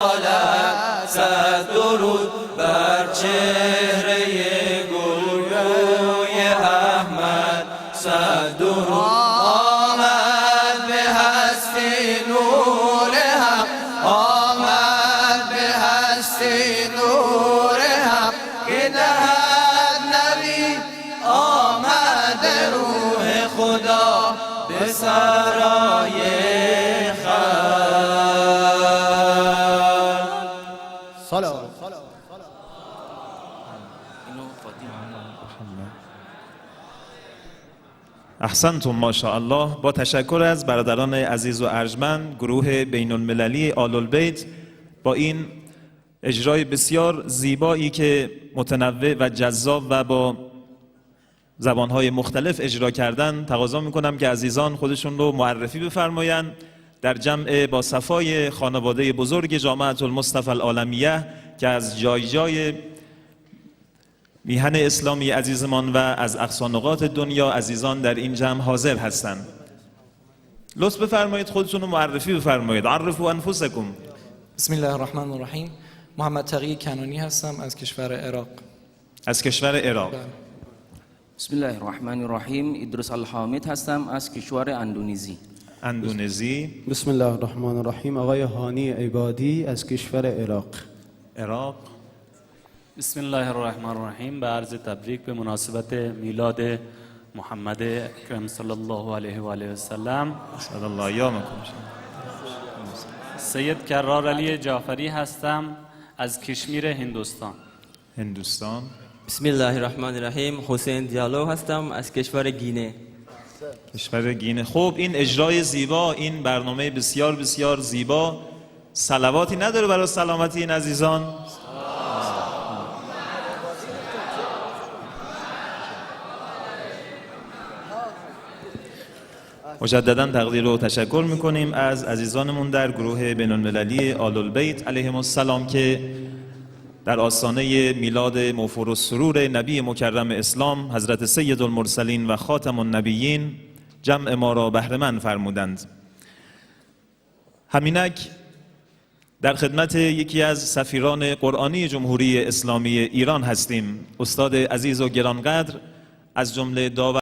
صد درود بر چهره گلگوی احمد، صد درود آمد به هستی نور حق، آمد به هستی نور حق که دهد نبی، آمد روح خدا به سرای احسنتم ماشاءالله. با تشکر از برادران عزیز و ارجمند گروه بین المللی آل البیت با این اجرای بسیار زیبایی که متنوع و جذاب و با زبانهای مختلف اجرا کردن، تقاضا میکنم که عزیزان خودشون رو معرفی بفرمایند در جمع با صفای خانواده بزرگ جامعة المصطفى العالمیه که از جای جای میهن اسلامی عزیزمان و از اقصا نقاط دنیا عزیزان در این جمع حاضر هستند. لطف بفرمایید خودتون رو معرفی بفرمایید. عرفوا انفسکم. بسم الله الرحمن الرحیم. محمد تقی کنانی هستم از کشور عراق. از کشور عراق. بسم الله الرحمن الرحیم. ادریس الحامد هستم از کشور اندونزی. اندونزی. بسم الله الرحمن الرحیم. آقای هانی عبادی از کشور عراق. عراق. بسم الله الرحمن الرحیم. به عرض تبریک به مناسبت میلاد محمد اکرم صلی الله علیه و آله و سلم. صلی الله یامکم. سید کرار علی جعفری هستم از کشمیر هندوستان. هندوستان. بسم الله الرحمن الرحیم. حسین دیالو هستم از کشور گینه. کشور گینه. خوب، این اجرای زیبا، این برنامه بسیار بسیار زیبا صلواتی نداره برای سلامتی این عزیزان؟ مجددا تقدیر و تشکر میکنیم از عزیزانمون در گروه بین المللی آل البیت علیهم السلام که در آستانه میلاد موفور السرور نبی مکرم اسلام حضرت سید المرسلین و خاتم النبیین جمع ما را بهره‌مند فرمودند. همینک در خدمت یکی از سفیران قرآنی جمهوری اسلامی ایران هستیم، استاد عزیز و گرانقدر، از جمله داور